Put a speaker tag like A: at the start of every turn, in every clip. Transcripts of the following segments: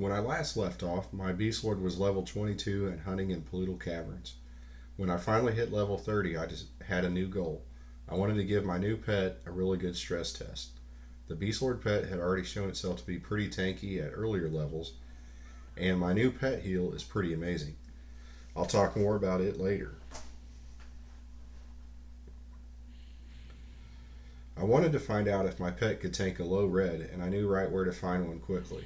A: When I last left off, my Beastlord was level 22 and hunting in Pollutal Caverns. When I finally hit level 30, I just had a new goal. I wanted to give my new pet a really good stress test. The Beastlord pet had already shown itself to be pretty tanky at earlier levels, and my new pet heal is pretty amazing. I'll talk more about it later. I wanted to find out if my pet could tank a low red, and I knew right where to find one quickly.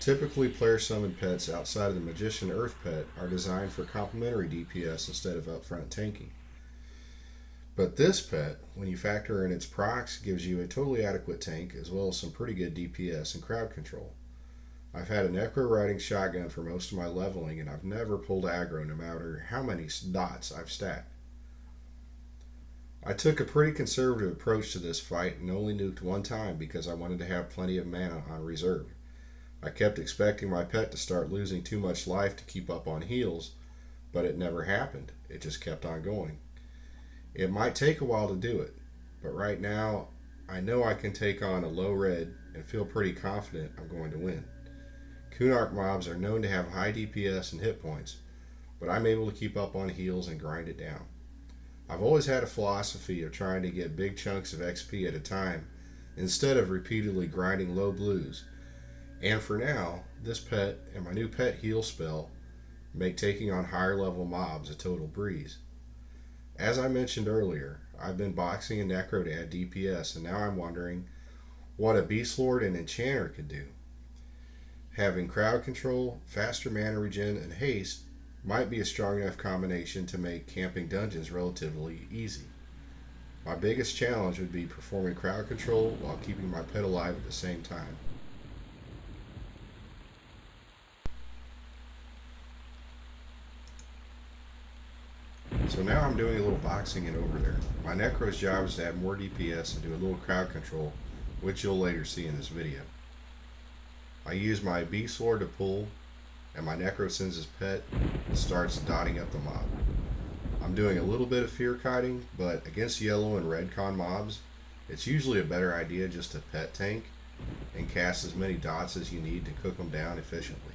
A: Typically, player summoned pets outside of the Magician Earth pet are designed for complementary DPS instead of upfront tanking. But this pet, when you factor in its procs, gives you a totally adequate tank as well as some pretty good DPS and crowd control. I've had a NECRO riding shotgun for most of my leveling, and I've never pulled aggro no matter how many dots I've stacked. I took a pretty conservative approach to this fight and only nuked one time because I wanted to have plenty of mana on reserve. I kept expecting my pet to start losing too much life to keep up on heals, but it never happened. It just kept on going. It might take a while to do it, but right now I know I can take on a low red and feel pretty confident I'm going to win. Kunark mobs are known to have high DPS and hit points, but I'm able to keep up on heals and grind it down. I've always had a philosophy of trying to get big chunks of XP at a time instead of repeatedly grinding low blues. And for now, this pet and my new pet heal spell make taking on higher level mobs a total breeze. As I mentioned earlier, I've been boxing a NECRO to add DPS, and now I'm wondering what a Beastlord and Enchanter could do. Having crowd control, faster mana regen, and haste might be a strong enough combination to make camping dungeons relatively easy. My biggest challenge would be performing crowd control while keeping my pet alive at the same time. So now I'm doing a little boxing it over there. My NECRO's job is to add more DPS and do a little crowd control, which you'll later see in this video. I use my Beastlord to pull, and my NECRO sends his pet and starts dotting up the mob. I'm doing a little bit of fear kiting, but against yellow and red con mobs, it's usually a better idea just to pet tank and cast as many dots as you need to cook them down efficiently.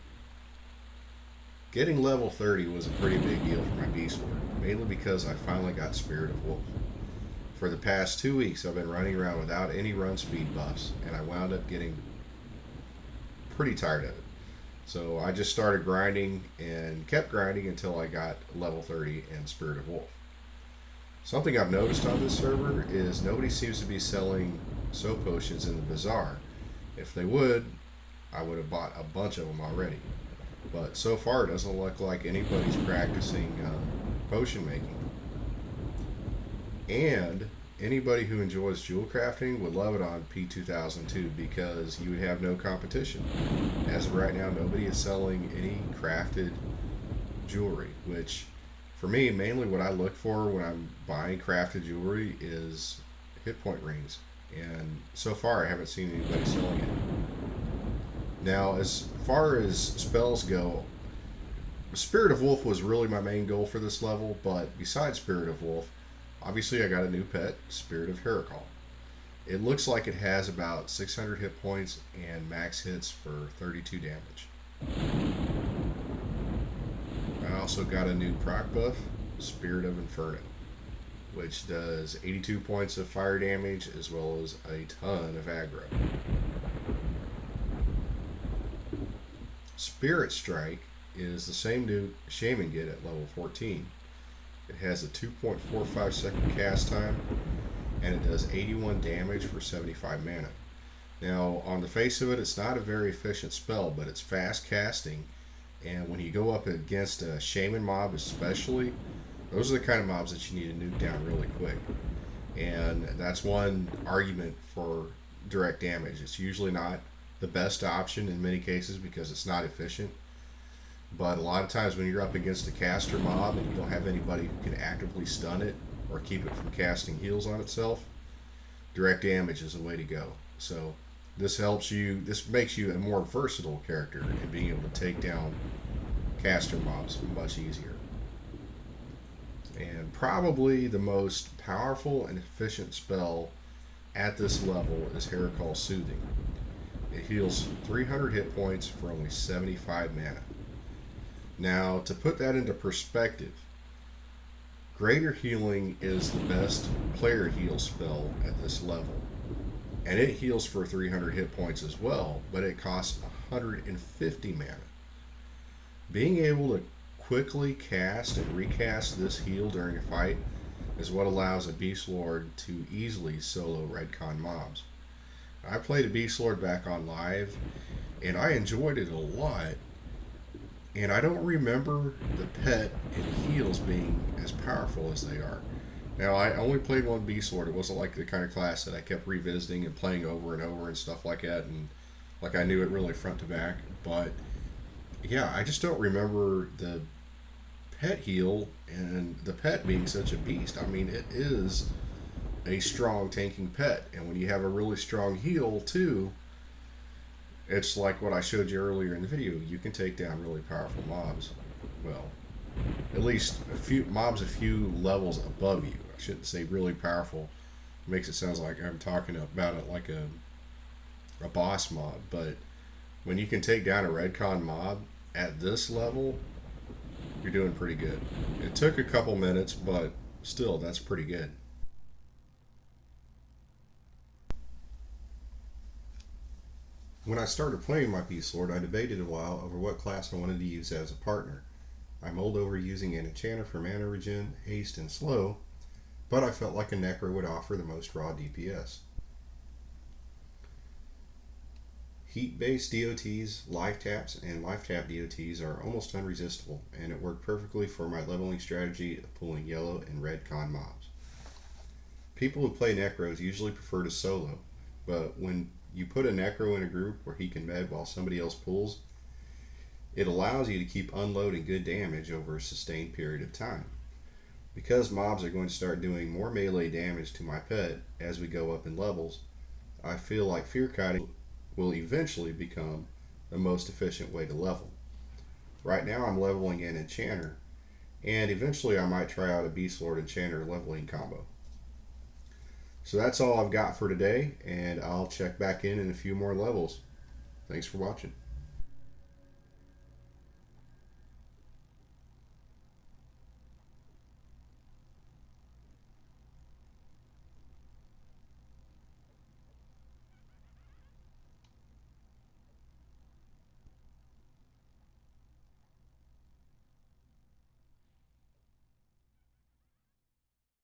A: Getting level 30 was a pretty big deal for my Beastlord, mainly because I finally got Spirit of Wolf. For the past 2 weeks I've been running around without any run speed buffs, and I wound up getting pretty tired of it. So I just started grinding and kept grinding until I got level 30 and Spirit of Wolf. Something I've noticed on this server is nobody seems to be selling soap potions in the bazaar. If they would, I would have bought a bunch of them already. But so far it doesn't look like anybody's practicing potion making. And anybody who enjoys jewel crafting would love it on P2002 because you would have no competition. As of right now, nobody is selling any crafted jewelry, which for me, mainly what I look for when I'm buying crafted jewelry is hit point rings. And so far I haven't seen anybody selling it. Now, as far as spells go, Spirit of Wolf was really my main goal for this level, but besides Spirit of Wolf, obviously I got a new pet, Spirit of HERIKOL. It looks like it has about 600 hit points and max hits for 32 damage. I also got a new proc buff, Spirit of INFERNO, which does 82 points of fire damage as well as a ton of aggro. Spirit Strike is the same nuke Shaman get at level 14. It has a 2.45 second cast time, and it does 81 damage for 75 mana. Now, on the face of it, it's not a very efficient spell, but it's fast casting, and when you go up against a Shaman mob especially, those are the kind of mobs that you need to nuke down really quick. And that's one argument for direct damage. It's usually not the best option in many cases because it's not efficient. But a lot of times when you're up against a caster mob and you don't have anybody who can actively stun it or keep it from casting heals on itself, direct damage is the way to go. So this helps you, this makes you a more versatile character in being able to take down caster mobs much easier. And probably the most powerful and efficient spell at this level is HERIKOL Soothing. it heals 300 hit points for only 75 mana. Now, to put that into perspective, Greater Healing is the best player heal spell at this level. And it heals for 300 hit points as well, but it costs 150 mana. Being able to quickly cast and recast this heal during a fight is what allows a Beastlord to easily solo Redcon mobs. I played a Beastlord back on live, and I enjoyed it a lot. And I don't remember the pet and heals being as powerful as they are. Now, I only played one Beastlord. It wasn't like the kind of class that I kept revisiting and playing over and over and stuff like that, and like I knew it really front to back. But yeah, I just don't remember the pet heal and the pet being such a beast. I mean, it is a strong tanking pet, and when you have a really strong heal too, it's like what I showed you earlier in the video. You can take down really powerful mobs. Well, at least a few mobs a few levels above you. I shouldn't say really powerful. It makes it sound like I'm talking about it like a boss mob. But when you can take down a Redcon mob at this level, you're doing pretty good. It took a couple minutes, but still, that's pretty good. When I started playing my Beastlord, I debated a while over what class I wanted to use as a partner. I mulled over using an enchanter for mana regen, haste, and slow, but I felt like a NECRO would offer the most raw DPS. Heat-based DOTs, life taps, and life tap DOTs are almost unresistible, and it worked perfectly for my leveling strategy of pulling yellow and red con mobs. People who play NECROs usually prefer to solo, but when you put a NECRO in a group where he can med while somebody else pulls, it allows you to keep unloading good damage over a sustained period of time. Because mobs are going to start doing more melee damage to my pet as we go up in levels, I feel like fear kiting will eventually become the most efficient way to level. Right now I'm leveling an enchanter, and eventually I might try out a Beastlord enchanter leveling combo. So that's all I've got for today, and I'll check back in a few more levels. Thanks for watching.